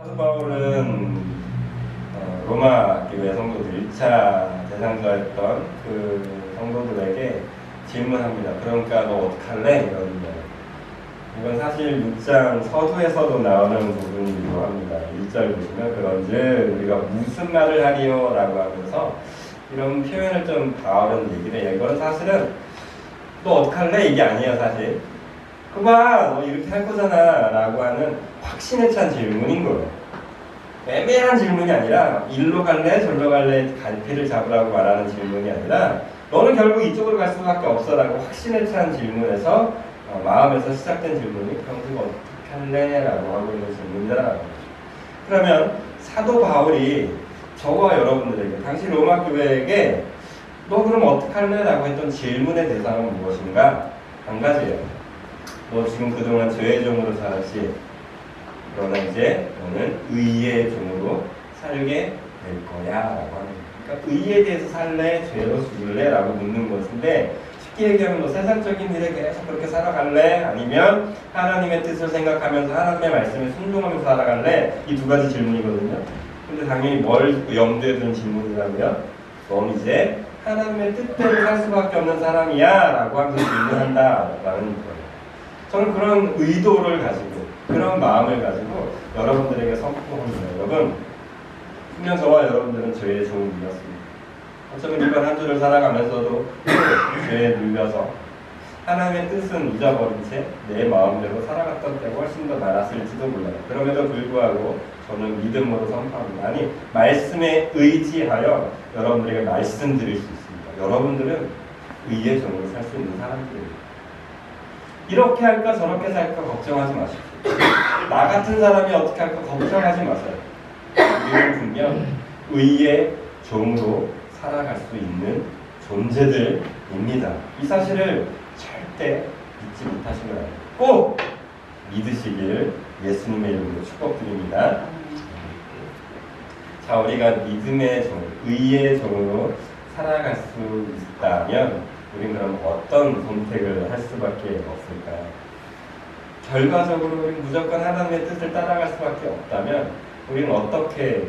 사도 바울은 로마 교회 성도들 1차 대상자였던 그 성도들에게 질문합니다. 그러니까 너 어떡할래? 이런 거. 이건 사실 6장 서두에서도 나오는 부분이기도 합니다. 1절 보시면 그런즉 우리가 무슨 말을 하리요? 라고 하면서 이런 표현을 좀 바울은 얘기를 해요. 이건 사실은 너 어떡할래? 이게 아니에요 사실. 그봐 너 이렇게 할 거잖아 라고 하는 확신에 찬 질문인 거예요. 애매한 질문이 아니라 일로 갈래 절로 갈래 갈피를 잡으라고 말하는 질문이 아니라 너는 결국 이쪽으로 갈 수밖에 없어 라고 확신에 찬 질문에서 마음에서 시작된 질문이 평소에 어떻게 할래? 라고 하고 있는 질문이다. 그러면 사도 바울이 저와 여러분들에게 당시 로마 교회에게 너 그럼 어떻게 할래? 라고 했던 질문의 대상은 무엇인가? 한 가지예요. 너 지금 그동안 죄의 종으로 살았지? 그러나 이제 너는 의의 종으로 살게 될 거야 라고 하는 거예요. 그러니까 의에 대해서 살래? 죄로 죽을래? 라고 묻는 것인데 쉽게 얘기하면 너 세상적인 일에 계속 그렇게 살아갈래? 아니면 하나님의 뜻을 생각하면서 하나님의 말씀에 순종하면서 살아갈래? 이 두 가지 질문이거든요. 근데 당연히 뭘 염두에 둔 질문이라고요? 넌 이제 하나님의 뜻대로 살 수밖에 없는 사람이야 라고 하면서 질문한다 라는 거예요. 저는 그런 의도를 가지고 그런 마음을 가지고 여러분들에게 선포합니다. 여러분, 분명 저와 여러분들은 죄의 종이 되었습니다. 어쩌면 이번 한 주를 살아가면서도 죄에 눌려서 하나님의 뜻은 잊어버린 채 내 마음대로 살아갔던 때가 훨씬 더 많았을지도 몰라요. 그럼에도 불구하고 저는 믿음으로 선포합니다. 아니, 말씀에 의지하여 여러분들에게 말씀드릴 수 있습니다. 여러분들은 의의 종으로 살 수 있는 사람들입니다. 이렇게 할까 저렇게 살까 걱정하지 마십시오. 나 같은 사람이 어떻게 할까 걱정하지 마세요. 우리는 분명 의의 종으로 살아갈 수 있는 존재들입니다. 이 사실을 절대 믿지 못하시면 꼭 믿으시기를 예수님의 이름으로 축복드립니다. 자, 우리가 믿음의 종, 의의 종으로 살아갈 수 있다면 우리는 그럼 어떤 선택을 할 수밖에 없을까요? 결과적으로 우리는 무조건 하나님의 뜻을 따라갈 수밖에 없다면 우리는 어떻게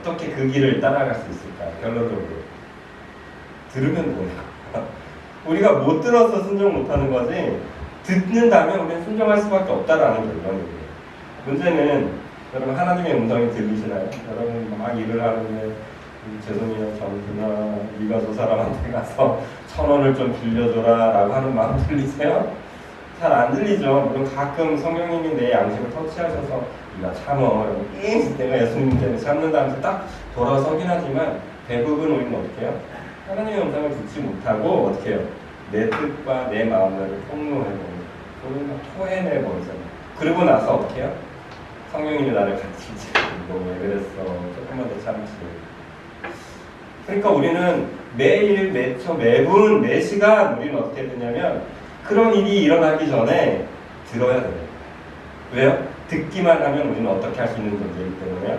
그 길을 따라갈 수 있을까요? 결론적으로 들으면 뭐냐? 우리가 못 들어서 순종 못하는 거지 듣는다면 우리는 순종할 수밖에 없다라는 결론이에요. 문제는 여러분 하나님의 음성이 들리시나요? 여러분 막 일을 하는데 죄송해요 정준아 네가 저 사람한테 가서 1,000원을 좀 빌려줘라 라고 하는 마음 들리세요? 잘 안 들리죠. 물론 가끔 성령님이 내 양심을 터치하셔서 네가 참어 내가 예수님 때문에 참는다면서 딱 돌아서긴 하지만 대부분 우리는 어떻게 해요? 하나님의 음성을 듣지 못하고 어떻게 해요? 내 뜻과 내 마음을 폭로해버리고 우리는 토해내버리잖아요. 그러고 나서 어떻게 해요? 성령님이 나를 같이 너 왜 그랬어? 조금만 더 참지. 그러니까 우리는 매일, 매초, 매분, 매시간 우리는 어떻게 되냐면 그런 일이 일어나기 전에 들어야 돼요. 왜요? 듣기만 하면 우리는 어떻게 할 수 있는 존재이기 때문에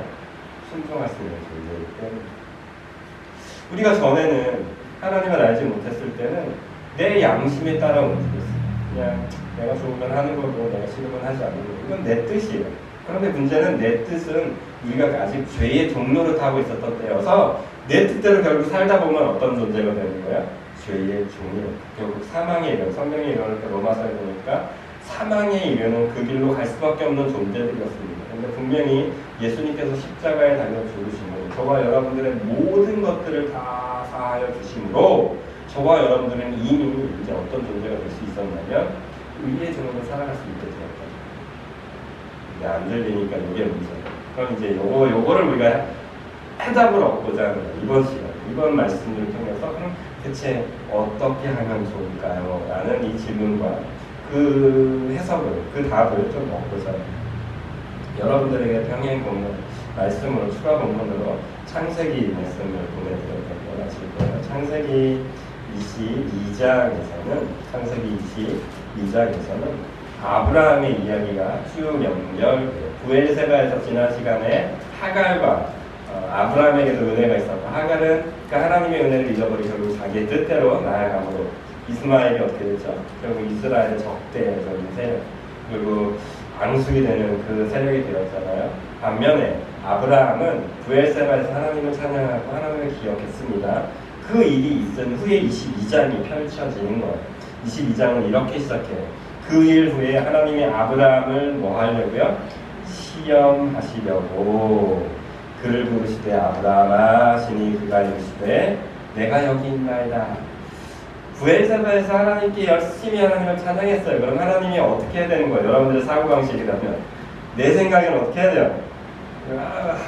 순종할 수 있는 존재이기 때문에 우리가 전에는 하나님을 알지 못했을 때는 내 양심에 따라 움직였어요. 그냥 내가 좋으면 하는 거고 내가 싫으면 하지 않는 거고 이건 내 뜻이에요. 그런데 문제는 내 뜻은 우리가 아직 죄의 종로를 타고 있었던 때여서 내 뜻대로 결국 살다 보면 어떤 존재가 되는 거야? 죄의 종이에요. 결국 사망에 이르는 성경에 이르는 로마서에 보니까 사망에 이르는 그 길로 갈 수밖에 없는 존재들이었습니다. 그런데 분명히 예수님께서 십자가에 달려 죽으심으로 저와 여러분들의 모든 것들을 다 사하여 주심으로 저와 여러분들은 이미 이제 어떤 존재가 될 수 있었냐면 의의 종으로 살아갈 수 있게 되었거든요. 이제 안 들리니까 이게 문제예요. 그럼 이제 요거를 우리가 해답을 얻고자 합니다. 이번 시간, 이번 말씀을 통해서 그럼 대체 어떻게 하면 좋을까요? 라는 이 질문과 그 해석을, 그 답을 좀 얻고자 합니다. 여러분들에게 평행 본문, 말씀으로 추가 본문으로 창세기 말씀을 보내드렸던 거 아실 거예요. 창세기 22장에서는 아브라함의 이야기가 쭉 연결돼요. 부엘세바에서 지난 시간에 하갈과 아브라함에게도 은혜가 있었고 하갈은 그 하나님의 은혜를 잊어버리고 결국 자기의 뜻대로 나아감으로 이스마엘이 어떻게 됐죠? 결국 이스라엘의 적대적인 세력 그리고 앙숙이 되는 그 세력이 되었잖아요. 반면에 아브라함은 부엘세바에서 하나님을 찬양하고 하나님을 기억했습니다. 그 일이 있은 후에 22장이 펼쳐지는 거예요. 22장은 이렇게 시작해요. 그 일 후에 하나님이 아브라함을 뭐 하려고요? 시험하시려고 그를 부르시되 아브라함아 하시니 그가 이르시되 내가 여기 있나이다. 부엘세바에서 하나님께 열심히 하나님을 찬양했어요. 그럼 하나님이 어떻게 해야 되는 거예요? 여러분들의 사고방식이라면 내 생각에는 어떻게 해야 돼요?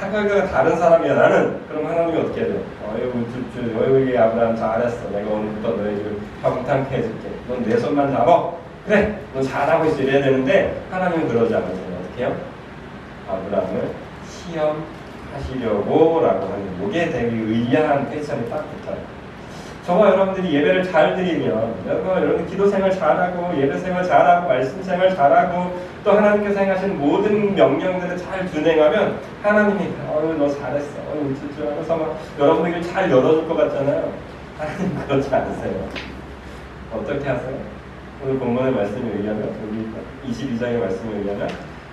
하가가 다른 사람이야 나는. 그럼 하나님이 어떻게 해야 돼요? 어이구 아브라함 잘했어. 내가 오늘부터 너희를 평탄케 해줄게. 넌 내 손만 잡아. 그래 너 잘하고 있어. 이래야 되는데 하나님은 그러지 않으세요. 어떻게 해요? 아브라함을 시험하시려고 라고 하는 이게 되게 의아한 패션이 딱 붙어요. 저와 여러분들이 예배를 잘 드리면 여러분 기도 생활 잘하고 예배 생활 잘하고 말씀 생활 잘하고 또 하나님께서 행하신 모든 명령들을 잘 준행하면 하나님이 너 잘했어 우쭈쭈 하면서 막 여러분에게 잘 열어줄 것 같잖아요. 하나님 그렇지 않으세요. 어떻게 하세요? 오늘 본문의 말씀에 의하면 우리 22장의 말씀에 의하면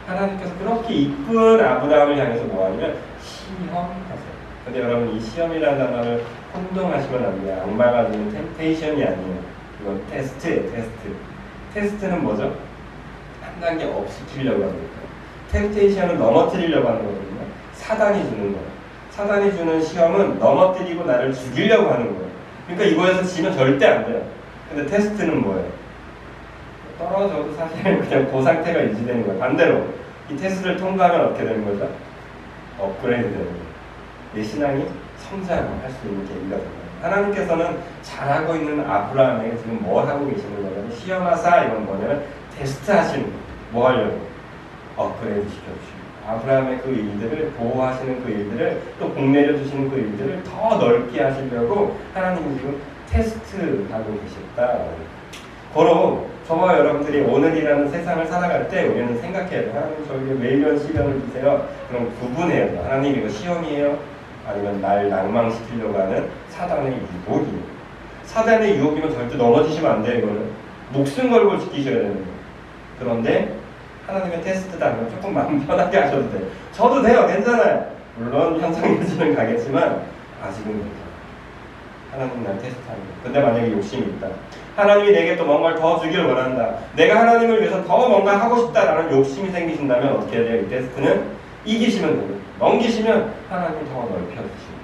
하나님께서 그렇게 이쁜 아브라함을 향해서 뭐하냐면 시험하세요. 근데 여러분 이 시험이라는 단어를 혼동하시면 안 돼요. 악마가 주는 템테이션이 아니에요. 이건 테스트예요. 테스트는 뭐죠? 한 단계 업 시키려고 하는 거예요. 템테이션은 넘어뜨리려고 하는 거거든요. 사단이 주는 거예요. 사단이 주는 시험은 넘어뜨리고 나를 죽이려고 하는 거예요. 그러니까 이거에서 지면 절대 안 돼요. 근데 테스트는 뭐예요? 떨어져도 사실 그냥 그 상태가 유지되는 거예요. 반대로 이 테스트를 통과하면 어떻게 되는 거죠? 업그레이드 되는 거예요. 내 신앙이 성장할 수 있는 계기가 됩니다. 하나님께서는 잘하고 있는 아브라함에게 지금 뭘 하고 계시는 거냐면 시험하사 이건 뭐냐면 테스트 하시는 거예요. 뭐 하려고? 업그레이드 시켜주시고 아브라함의 그 일들을 보호하시는 그 일들을 또 복내려 주시는 그 일들을 더 넓게 하시려고 하나님이 지금 테스트하고 계셨다. 고로 저와 여러분들이 오늘이라는 세상을 살아갈 때 우리는 생각해야 돼요. 하나님 저에게 왜 이런 시련을 주세요? 그럼 구분해야 돼요. 하나님 이거 시험이에요? 아니면 날 낭망시키려고 하는 사단의 유혹이에요. 사단의 유혹이면 절대 넘어지시면 안 돼요. 이거는 목숨 걸고 지키셔야 되는 거예요. 그런데 하나님의 테스트다 하면 조금 마음 편하게 하셔도 돼요. 저도 돼요. 괜찮아요. 물론 현상유지는 가겠지만 아직은 괜찮아요. 하나님 날 테스트하는 거예요. 근데 만약에 욕심이 있다. 하나님이 내게 또 뭔가를 더 주기를 원한다. 내가 하나님을 위해서 더 뭔가 하고 싶다라는 욕심이 생기신다면 어떻게 해야 돼요? 이 테스트는 이기시면 돼요. 넘기시면 하나님이 더 넓혀주십니다.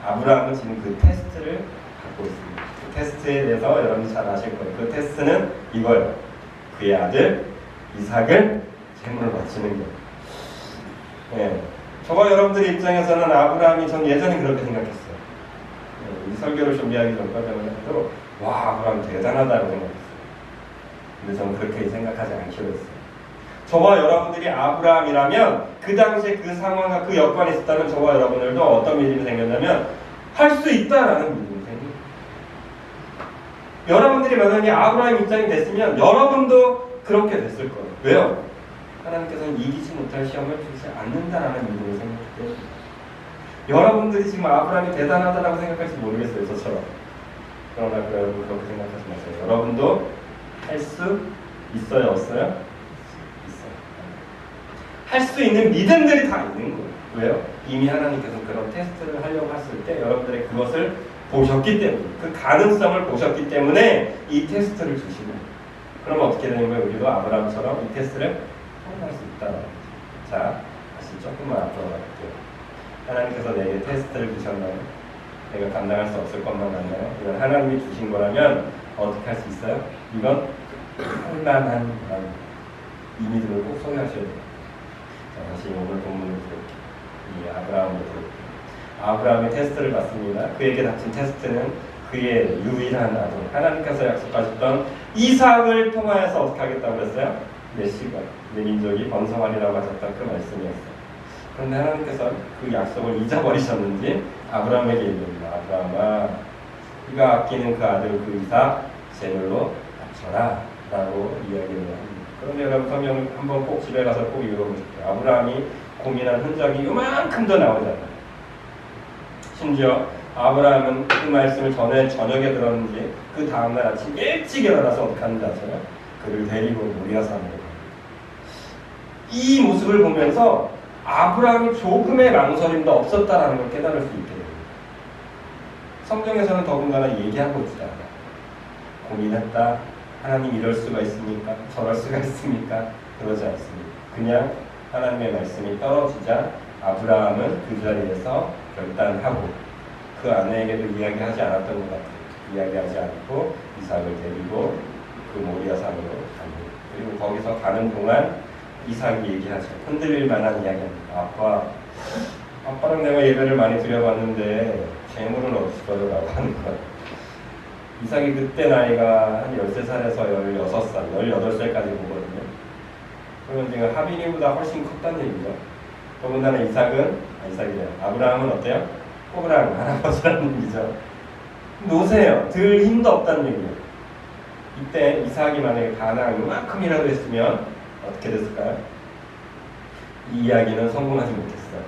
아브라함은 지금 그 테스트를 갖고 있습니다. 그 테스트에 대해서 여러분이 잘 아실 거예요. 그 테스트는 이거예요. 그의 아들 이삭을 제물로 바치는 거예요. 예. 저와 여러분들의 입장에서는 아브라함이 전 예전에 그렇게 생각했어요. 이 설교를 준비하기 전까지만 해도 와 아브라함 대단하다고 생각했어요. 근데 저는 그렇게 생각하지 않기로 했어요. 저와 여러분들이 아브라함이라면 그 당시에 그 상황과 그 여건이 있었다면 저와 여러분들도 어떤 믿음이 생겼냐면 할 수 있다라는 믿음이 생깁니다. 여러분들이 만약에 아브라함 입장이 됐으면 여러분도 그렇게 됐을 거예요. 왜요? 하나님께서는 이기지 못할 시험을 주지 않는다라는 믿음이 생겼기 때문에. 여러분들이 지금 아브라함이 대단하다라고 생각할지 모르겠어요. 저처럼. 그러나 여러분 그렇게 생각하지 마세요. 여러분도 할 수 있어요? 없어요? 할 수 있는 믿음들이 다 있는 거예요. 왜요? 이미 하나님께서 그런 테스트를 하려고 했을 때 여러분들이 그것을 보셨기 때문에 그 가능성을 보셨기 때문에 이 테스트를 주시는 거예요. 그러면 어떻게 되는 거예요? 우리도 아브라함처럼 이 테스트를 통과할 수 있다. 자, 다시 조금만 앞으로 갈게요. 하나님께서 내게 테스트를 주셨나요? 내가 감당할 수 없을 것만 같나요? 이건 하나님이 주신 거라면 어떻게 할 수 있어요? 이건 할만한 이 믿음을 꼭 소유하셔야 돼요. 자, 다시 오늘 본문을 볼게요. 이 아브라함을 볼게요. 아브라함이 테스트를 받습니다. 그에게 닥친 테스트는 그의 유일한 아들, 하나님께서 약속하셨던 이삭을 통하여서 어떻게 하겠다고 그랬어요? 메시가, 내 민족이 번성하리라고 하셨던 그 말씀이었어요. 그런데 하나님께서 그 약속을 잊어버리셨는지 아브라함에게 얘기합니다. 아브라함아, 네가 아끼는 그 아들 그 이삭 제물로 바쳐라 라고 이야기를 합니다. 그런데 여러분 성경을 한번 꼭 집에 가서 꼭 읽어보십시오. 아브라함이 고민한 흔적이 요만큼도 나오지 않아요. 심지어 아브라함은 그 말씀을 저녁에 들었는지 그 다음날 아침 일찍 일어나서 어떻게 하는지 아세요? 그를 데리고 모리아 산으로 갑니다. 이 모습을 보면서 아브라함이 조금의 망설임도 없었다라는 걸 깨달을 수 있게 됩니다. 성경에서는 더군다나 얘기하고 있지 않아요. 고민했다. 하나님 이럴 수가 있습니까? 저럴 수가 있습니까? 그러지 않습니다. 그냥 하나님의 말씀이 떨어지자 아브라함은 그 자리에서 결단하고 그 아내에게도 이야기하지 않았던 것 같아요. 이야기하지 않고 이삭을 데리고 그 모리아 산으로 갑니다. 그리고 거기서 가는 동안 이삭이 얘기하죠. 흔들릴 만한 이야기합니다. 아빠랑 내가 예배를 많이 드려봤는데 재물은 어딨어요? 라고 하는 거예요. 이삭이 그때 나이가 한 13살에서 16살, 18살까지 보거든요. 그러면 지금 하빈이보다 훨씬 컸다는 얘기죠. 더군다나 이삭이래요. 아브라함은 어때요? 꼬부랑 할아버지라는 얘기죠. 노세요. 들 힘도 없다는 얘기예요. 이때 이삭이 만약에 가나안 이만큼이라도 했으면 어떻게 됐을까요? 이 이야기는 성공하지 못했어요.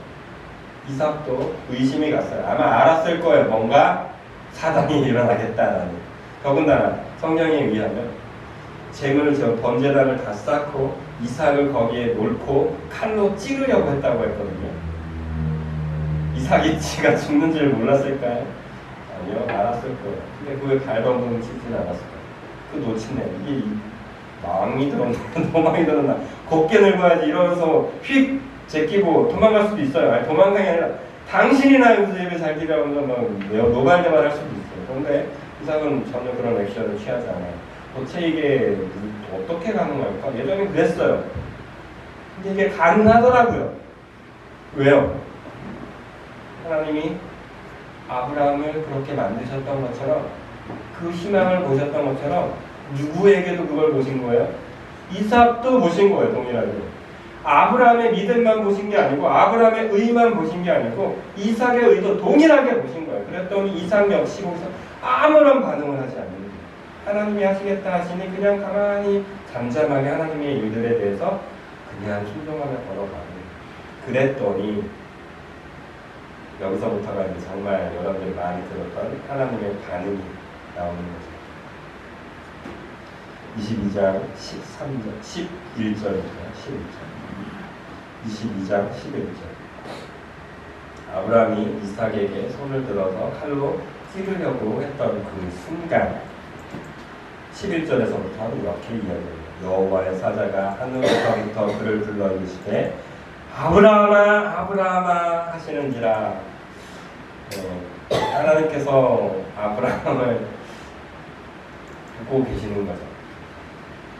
이삭도 의심이 갔어요. 아마 알았을 거예요. 뭔가 사단이 일어나겠다라는. 더군다나 성경에 의하면 재물을 번제단을 다 쌓고 이삭을 거기에 놓고 칼로 찌르려고 했다고 했거든요. 이삭이 지가 죽는 줄 몰랐을까요? 아니요, 알았을 거예요. 근데 그걸 발버둥 치지는 않았을 거예요. 그 놓치네. 이게 마음이 들었나 도망이 들었나 곱게 늙어야지 이러면서 휙 제끼고 도망갈 수도 있어요. 아니, 도망가기 아니라 당신이나 여기서 예배 잘 드리라면서 막 노발대발 할 수도 있어요. 그런데 이삭은 전혀 그런 액션을 취하지 않아요. 도대체 이게 어떻게 가능할까? 예전에 그랬어요. 근데 이게 가능하더라고요. 왜요? 하나님이 아브라함을 그렇게 만드셨던 것처럼 그 희망을 보셨던 것처럼 누구에게도 그걸 보신 거예요? 이삭도 보신 거예요. 동일하게. 아브라함의 믿음만 보신 게 아니고 아브라함의 의만 보신 게 아니고 이삭의 의도 동일하게 보신 거예요. 그랬더니 이삭 역시 거기서 아무런 반응을 하지 않는 거예요. 하나님이 하시겠다 하시니 그냥 가만히 잠잠하게 하나님의 일들에 대해서 그냥 순종하며 걸어가고 그랬더니 여기서부터가 이제 정말 여러분들이 많이 들었던 하나님의 반응이 나오는 거죠. 22장 13절, 11절입니다. 22장 11절. 아브라함이 이삭에게 손을 들어서 칼로 찌르려고 했던 그 순간 11절에서부터 이렇게 이야기합니다. 여호와의 사자가 하늘로부터 그를 불러 이르시되 아브라함아 아브라함아 하시는지라. 하나님께서 아브라함을 보고 계시는 거죠.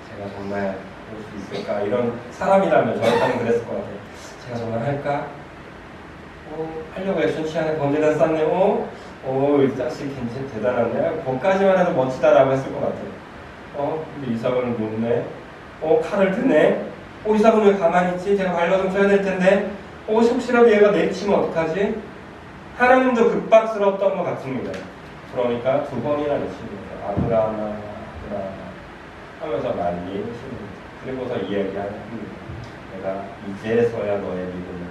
제가 정말 할 수 있을까? 이런 사람이라면 저한테는 그랬을 것 같아요. 제가 정말 할까? 하려고 액션 취하네. 번제단 쌓네. 이 자식 굉장히 대단한데. 거기까지만 해도 멋지다라고 했을 것 같아요. 근데 이삭을 놓네. 칼을 드네. 이삭은 왜 가만히 있지? 제가 발로 좀 쳐야 될 텐데. 혹시라도 얘가 내치면 어떡하지? 하나님도 급박스러웠던 것 같습니다. 그러니까 2번이나 외칩니다. 아브라함아, 아브라함아 하면서 많이 외칩니다. 그리고서 이야기합니다. 내가 이제서야 너의 믿음을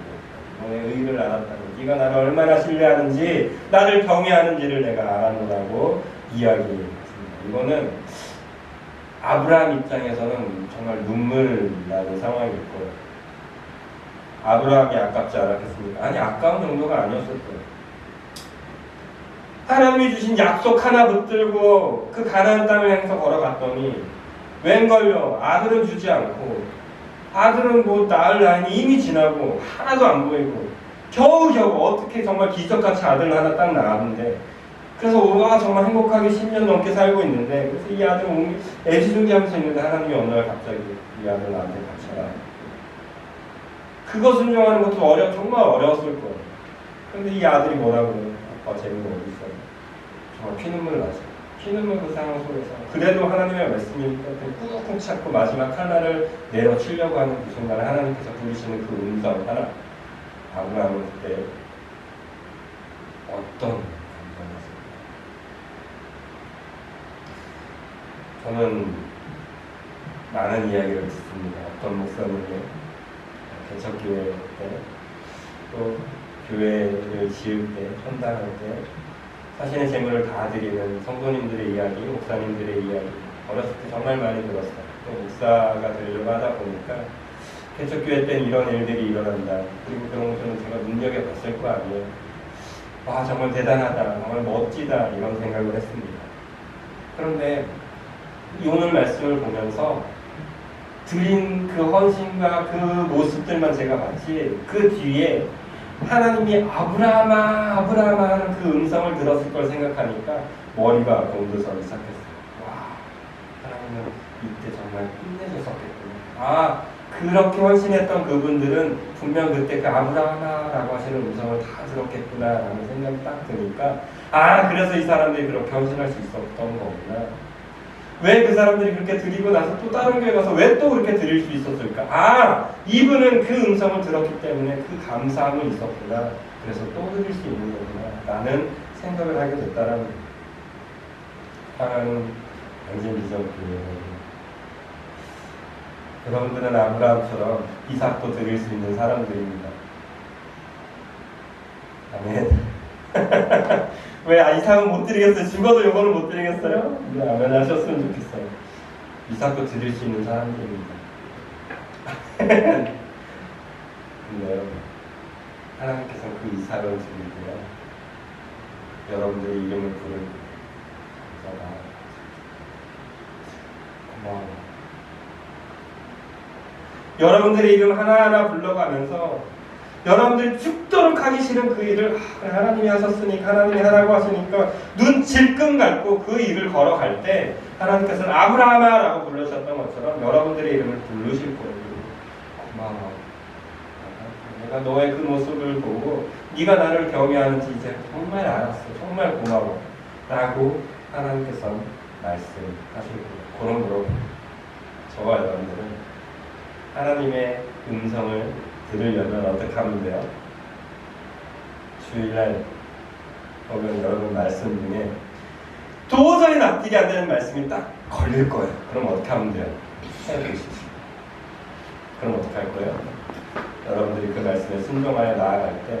너의 의를 알았다고 네가 나를 얼마나 신뢰하는지 나를 경외하는지를 내가 알았노라고 이야기했습니다. 이거는 아브라함 입장에서는 정말 눈물 나는 상황이었고요. 아브라함이 아깝지 않았겠습니까? 아니 아까운 정도가 아니었을 거예요. 하나님이 주신 약속 하나 붙들고 그 가나안 땅을 향해서 걸어갔더니 웬걸요? 아들은 주지 않고 아들은 낳을 나이는 이미 지나고 하나도 안 보이고 겨우겨우 어떻게 정말 기적같이 아들 하나 딱 낳았는데 그래서 정말 행복하게 10년 넘게 살고 있는데 그래서 이 아들은 애지중지하면서 있는데 하나님이 어느 날 갑자기 이 아들 나한테 바쳐라. 그거 순종하는 것도 정말 어려웠을 거예요. 근데 이 아들이 뭐라고 그래요? 아빠 재미가 어디 있어요? 정말 피눈물 나죠. 피눈물 그 상황 속에서 그래도 하나님의 말씀이니까 꾹꾹 찾고 마지막 하나를 내려치려고 하는 그 순간에 하나님께서 부르시는 그 음성 하나. 아브라함은 그때 어떤 감정이었을까요? 저는 많은 이야기를 듣습니다. 어떤 목사님이 개척교회 때 또 교회를 지을 때, 헌당할 때 자신의 재물을 다 드리는 성도님들의 이야기, 목사님들의 이야기 어렸을 때 정말 많이 들었어요. 또 목사가 되려고 하다 보니까 개척교회 때는 이런 일들이 일어난다. 그리고 그런 것들은 제가 눈여겨봤을 거 아니에요. 와, 정말 대단하다, 정말 멋지다, 이런 생각을 했습니다. 그런데 이 오늘 말씀을 보면서 드린 그 헌신과 그 모습들만 제가 봤지, 그 뒤에 하나님이 아브라함아 아브라함아 하는 그 음성을 들었을 걸 생각하니까 머리가 곤두서기 시작했어요. 와, 하나님은 이때 정말 힘내셨었겠구나. 아, 그렇게 헌신했던 그분들은 분명 그때 그 아브라함아라고 하시는 음성을 다 들었겠구나라는 생각이 딱 드니까, 아, 그래서 이 사람들이 그렇게 헌신할 수 있었던 거구나. 왜 그 사람들이 그렇게 드리고 나서 또 다른 교회 가서 왜 또 그렇게 드릴 수 있었을까? 아, 이분은 그 음성을 들었기 때문에 그 감사함이 있었구나. 그래서 또 드릴 수 있는 거구나 라는 생각을 하게 됐다라는 거예요. 하나는 완전 비전이에요. 여러분들은 아브라함처럼 이삭도 드릴 수 있는 사람들입니다. 아멘. 왜 이삭은 못 드리겠어요? 죽어도 요거는 못 드리겠어요? 네, 아멘 하셨으면 좋겠어요. 이삭도 드릴 수 있는 사람들입니다. 근데 여러분, 하나님께서는 그 이삭을 드리고요, 여러분들의 이름을 부르고 고마워요. 여러분들의 이름 하나하나 불러가면서 여러분들이 죽도록 하기 싫은 그 일을 하나님이 하셨으니, 하나님이 하라고 하시니까 눈 질끈 감고 그 일을 걸어갈 때 하나님께서는 아브라함아라고 부르셨던 것처럼 여러분들의 이름을 부르실 거예요. 고마워. 내가 너의 그 모습을 보고 네가 나를 경외하는지 이제 정말 알았어. 정말 고마워. 라고 하나님께서 말씀하실 거예요. 그러므로 저와 여러분들은 하나님의 음성을 들으려면 어떻게 하면 돼요? 주일날 보면 여러분 말씀 중에 도저히 납득이 안 되는 말씀이 딱 걸릴 거예요. 그럼 어떻게 하면 돼요? 해보십시오. 그럼 어떻게 할 거예요? 여러분들이 그 말씀에 순종하여 나아갈 때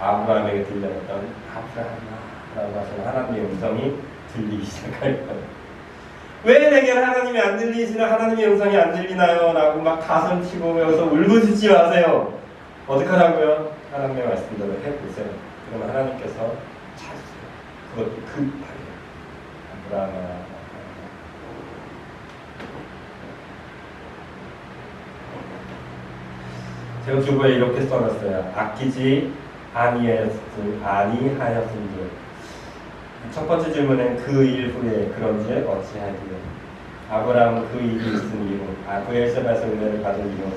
아브라함에게 들려왔던 아브라함아라고 하시는 하나님의 음성이 들리기 시작할 거예요. 왜 내게 하나님이 안 들리시나, 하나님의 음성이 안 들리나요? 라고 막 가슴 치고 여기서 울부짖지 마세요. 어떻게 하라고요? 하나님의 말씀대로 해보세요. 그러면 하나님께서 찾으세요. 그것도 급하게. 아브라함아. 제가 주보에 이렇게 써놨어요. 아끼지 아니하였음들. 첫 번째 질문은 그 일 후에 그런지 어찌하기에. 아브라함은 그 일이 있은 이후, 부엘세바에서 은혜를 받은 이후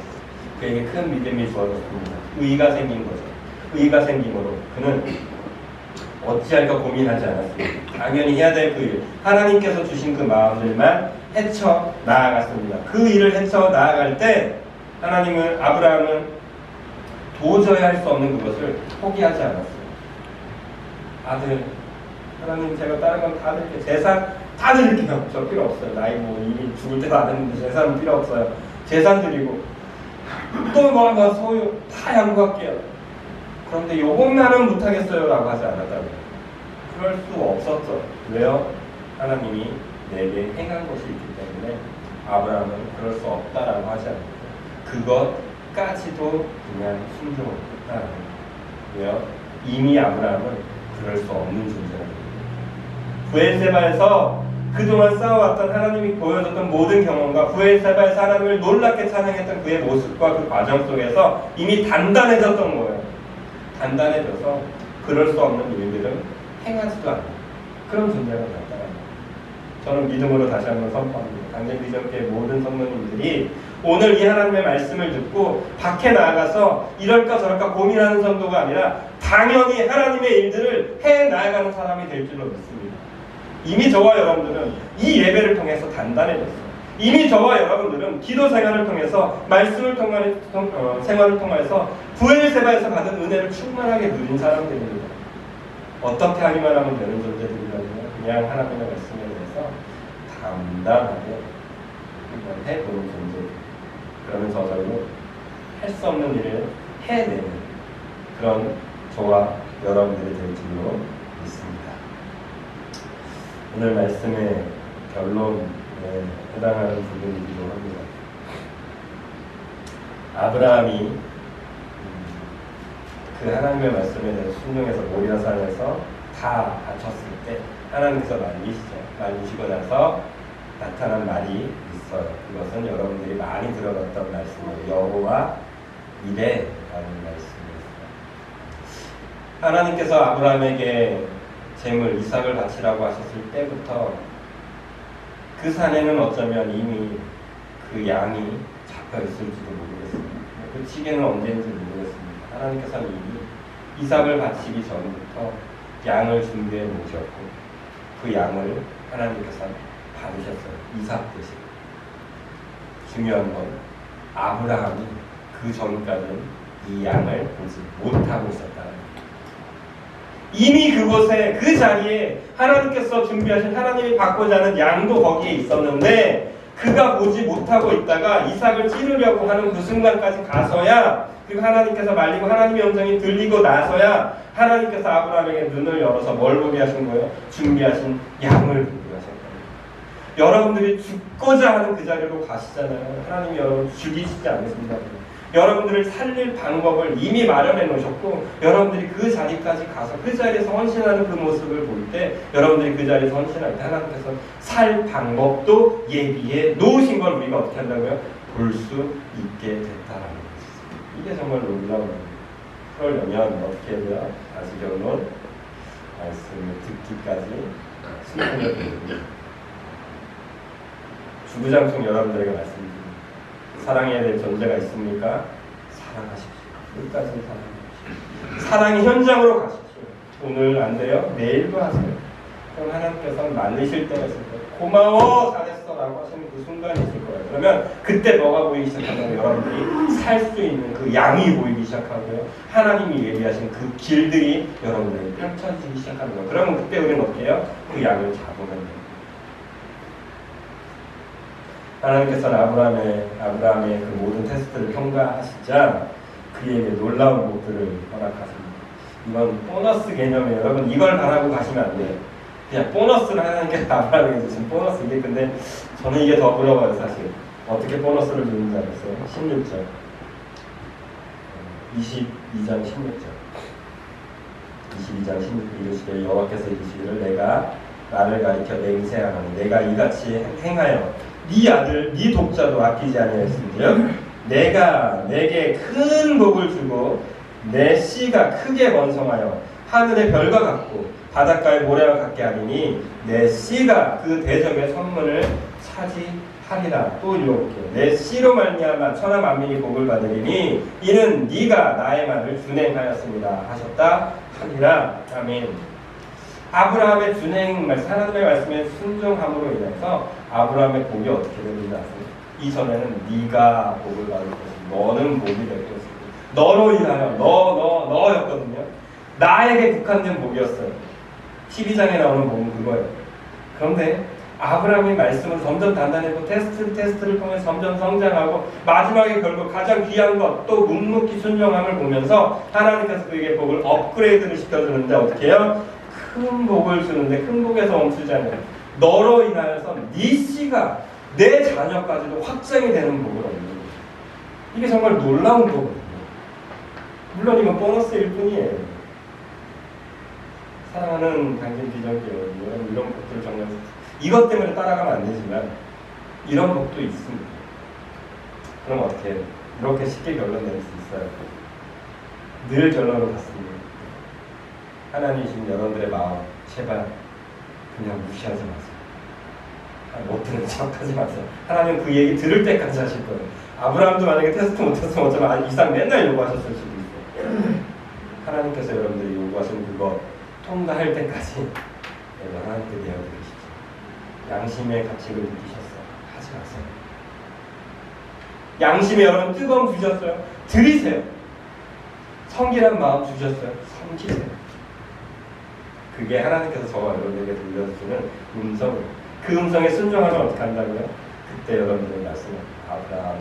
그에게 큰 믿음이 주어졌습니다. 의가 생긴 거죠. 의가 생김으로 그는 어찌할까 고민하지 않았습니다. 당연히 해야 될 그 일, 하나님께서 주신 그 마음들만 헤쳐 나아갔습니다. 그 일을 헤쳐 나아갈 때 하나님은, 아브라함은 도저히 할 수 없는 그것을 포기하지 않았어요. 아들, 하나님 제가 다른 건 다 드릴게요. 재산 다 드릴게요. 저 필요 없어요. 나이 뭐 이미 죽을 때도 안 했는데 재산은 필요 없어요. 재산 드리고 또 뭐 소유 다 양보할게요. 그런데 요것만은 못하겠어요 라고 하지 않았다고요. 그럴 수 없었죠. 왜요? 하나님이 내게 행한 것이 있기 때문에 아브라함은 그럴 수 없다라고 하지 않았어요. 그것까지도 그냥 순종했다라는 거예요. 왜요? 이미 아브라함은 그럴 수 없는 존재라는 거예요. 부엘세바에서 그동안 쌓아왔던 하나님이 보여줬던 모든 경험과 부엘세바에서 하나님을 놀랍게 찬양했던 그의 모습과 그 과정 속에서 이미 단단해졌던 거예요. 단단해져서 그럴 수 없는 일들을 행하지도 않는 그런 존재가 됐다는 거예요. 저는 믿음으로 다시 한번 선포합니다. 강제비전교회 모든 성도님들이 오늘 이 하나님의 말씀을 듣고 밖에 나가서 이럴까 저럴까 고민하는 정도가 아니라 당연히 하나님의 일들을 해 나아가는 사람이 될 줄로 믿습니다. 이미 저와 여러분들은 이 예배를 통해서 단단해졌어요. 이미 저와 여러분들은 기도 생활을 통해서 말씀을 생활을 통해서 부엘세바에서 받은 은혜를 충만하게 누린 사람들입니다. 어떻게 하기만 하면 되는 존재들이라면 그냥 하나님의 말씀에 대해서 단단하게 해보는 존재. 그러면 저절로 할 수 없는 일을 해내는 그런 저와 여러분들이 될 줄로 믿습니다. 오늘 말씀의 결론에 해당하는 부분이기도 합니다. 아브라함이 그 하나님의 말씀에 대해서 순종해서 모리아산에서 다 바쳤을 때 하나님께서 말리시고 나서 나타난 말이 있어요. 그것은 여러분들이 많이 들어봤던 말씀이에요. 여호와 이레라는 말씀이었어요. 하나님께서 아브라함에게 재물 이삭을 바치라고 하셨을 때부터 그 산에는 어쩌면 이미 그 양이 잡혀 있을지도 모르겠습니다. 그 시기는 언제인지 모르겠습니다. 하나님께서는 이미 이삭을 바치기 전부터 양을 준비해 놓으셨고 그 양을 하나님께서 받으셨어요. 이삭 대신. 중요한 건 아브라함이 그 전까지는 이 양을 보지 못하고 있었다는 거예요. 이미 그곳에 그 자리에 하나님께서 준비하신 하나님이 받고자 하는 양도 거기에 있었는데 그가 보지 못하고 있다가 이삭을 찌르려고 하는 그 순간까지 가서야 그리고 하나님께서 말리고 하나님의 음성이 들리고 나서야 하나님께서 아브라함에게 눈을 열어서 뭘 보게 하신 거예요? 준비하신 양을 보게 하신 거예요. 여러분들이 죽고자 하는 그 자리로 가시잖아요. 하나님이 여러분 죽이시지 않으십니다. 여러분들을 살릴 방법을 이미 마련해 놓으셨고 여러분들이 그 자리까지 가서 그 자리에서 헌신하는 그 모습을 볼 때 여러분들이 그 자리에서 헌신할 때 하나님께서 살 방법도 예비해 놓으신 걸 우리가 어떻게 한다고요? 볼 수 있게 됐다라는 것이죠. 이게 정말 놀라운 겁니다. 그러려면 어떻게 해야 돼요? 다시 결론 말씀을 듣기까지 순종을 드립니다. 주구장창 여러분들에게 말씀드립니다. 사랑해야 될 존재가 있습니까? 사랑하십시오. 끝까지 사랑하십시오. 사랑의 현장으로 가십시오. 오늘 안 돼요? 내일도 하세요. 그럼 하나님께서는 말리실 때가 있을 거예요. 고마워 잘했어 라고 하시는 그 순간이 있을 거예요. 그러면 그때 뭐가 보이기 시작하면 여러분들이 살 수 있는 그 양이 보이기 시작하고요. 하나님이 예비하신 그 길들이 여러분들에게 펼쳐지기 시작하는 거예요. 그러면 그때 우리는 어떻게 해요? 그 양을 잡으면 돼요. 하나님께서는 아브라함의 그 모든 테스트를 통과하시자 그에게 놀라운 복들을 허락하십니다. 이건 보너스 개념이에요. 여러분 이걸 바라고 가시면 안 돼요. 그냥 보너스를 하나님께서 아브라함에게 주신 보너스 이게 근데 저는 이게 더 부러워요 사실. 어떻게 보너스를 주는지 알았어요? 16절 22장 16절 22장 16절 이르시되 여호와께서 이르시기를 내가 나를 가리켜 맹세하노니 내가 이같이 행하여 네 아들 네 독자도 아끼지 아니하였은지요 내가 내게 큰 복을 주고 내 씨가 크게 번성하여 하늘의 별과 같고 바닷가의 모래와 같게 하리니 내 씨가 그 대적의 선문을 차지하리라. 또 읽어볼게요. 내 씨로 말미암아 천하 만민이 복을 받으리니 이는 네가 나의 말을 준행하였습니다 하셨다 하니라. 아멘. 아브라함의 준행 말씀, 하나님의 말씀에 순종함으로 인해서 아브라함의 복이 어떻게 되는지 아세요? 이전에는 네가 복을 받을 것이고 너는 복이 될 것이고 너로 인하여 너였거든요. 나에게 국한된 복이었어요. 12장에 나오는 복은 그거예요. 그런데 아브라함의 말씀은 점점 단단해지고 테스트를 통해 점점 성장하고 마지막에 결국 가장 귀한 것 또 묵묵히 순종함을 보면서 하나님께서 그에게 복을 업그레이드를 시켜주는데 어떻게 해요? 큰 복을 주는데 큰 복에서 멈추지 않아요. 너로 인하여서 네 씨가 내 자녀까지도 확장이 되는 복을 얻는 거예요. 이게 정말 놀라운 복이에요. 물론 이건 보너스일 뿐이에요. 사랑하는 당신 비전교회 여러분 이런 복들 정말 이것 때문에 따라가면 안 되지만 이런 복도 있습니다. 그럼 어떻게 해요? 이렇게 쉽게 결론 낼 수 있어요. 늘 결론을 갖습니다. 하나님이신 여러분들의 마음 제발 그냥 무시하지 마세요. 못 듣는 척하지 마세요. 하나님 그 얘기 들을 때까지 하실 거예요. 아브라함도 만약에 테스트 못했으면 어쩌면 이상 맨날 요구하셨을 수도 있어요. 하나님께서 여러분들이 요구하신 그거 통과할 때까지 하나님께 내어드리십시오. 양심의 가책을 느끼셨어요. 하지 마세요. 양심에 여러분 뜨거움 주셨어요. 드리세요. 성실한 마음 주셨어요. 섬기세요. 그게 하나님께서 저와 여러분에게 들려주시는 음성이에요. 그 음성에 순종하면 어떻게 한다고요? 그때 여러분들의 말씀은 아브라함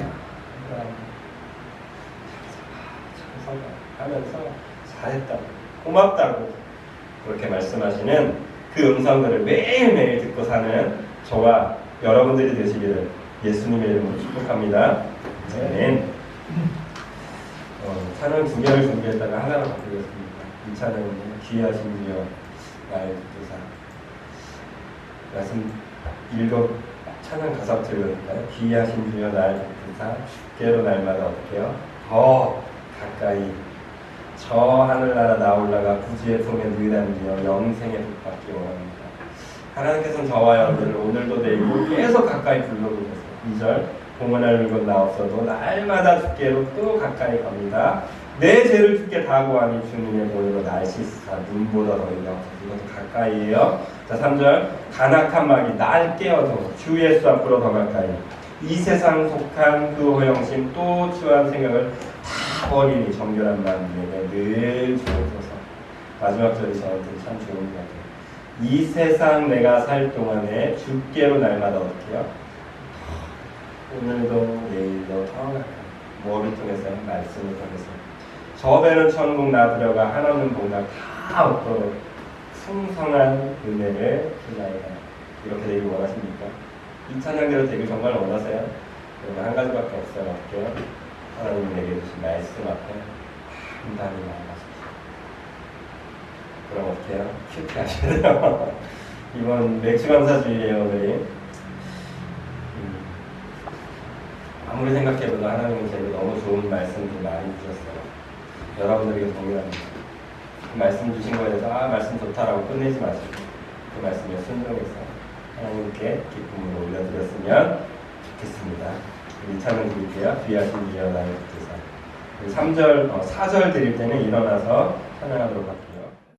하면서 잘했다고 고맙다고 그렇게 말씀하시는 그 음성들을 매일매일 듣고 사는 저와 여러분들이 되시기를 예수님의 이름으로 축복합니다. 아멘. 찬양 두 개를 준비했다가 하나로 바꾸겠습니다. 이 찬양은 귀하신 주여 나의 구주사. 말씀 읽어 찬양 가사부터 읽으니까요. 귀하신 주여 나의 구주사 주께로 날마다 어떻게 해요? 더 가까이 저 하늘나라 나올라가 구주의 품에 누이다니며 영생의 복 받기 원합니다. 하나님께서는 저와 여러분을 오늘도 내일도 계속 가까이 불러보고 계세요. 2절 공헌할 물건 나 없어도 날마다 주께로 또 가까이 갑니다. 내 죄를 주께 다 구하니 주님의 보혈로 날 씻으사 눈보다 더 인하옵소서. 이것도 가까이에요. 자 3절 간악한 마귀 날 깨어서 주 예수 앞으로 더 가까이 이 세상 속한 그 허영심 또 추한 생각을 다 버리니 정결한 마음에게 늘 주옵소서. 마지막 절이 저한테 참 좋은 것 같아요. 이 세상 내가 살 동안에 주께로 날마다 어떻게 해요? 오늘도 내일도 더 가까이 뭐를 통해서요? 말씀을 통해서 저 배는 천국 나 들어가 한없는 복락 다 얻도록 풍성한 은혜를 주나이다. 이렇게 되길 원하십니까? 이 찬양대로 되길 정말 원하세요? 여러분 한 가지밖에 없어요. 어떻게 해요? 하나님이 내게 주신 말씀 앞에 단단히 나아가십시오. 그럼 어떻게 해요? 큐티 하셔야 돼요. 이번 맥주감사주의예요 오늘이. 아무리 생각해봐도 하나님은 제게 너무 좋은 말씀들 많이 주셨어요. 여러분들에게 동일합니다. 그 말씀 주신 거에 대해서 말씀 좋다라고 끝내지 마시고 그 말씀에 순종해서 하나님께 기쁨으로 올려드렸으면 좋겠습니다. 우리 찬양 드릴게요. 귀하신 주여 나의 구주사. 3절, 4절 드릴 때는 일어나서 찬양하도록 할게요.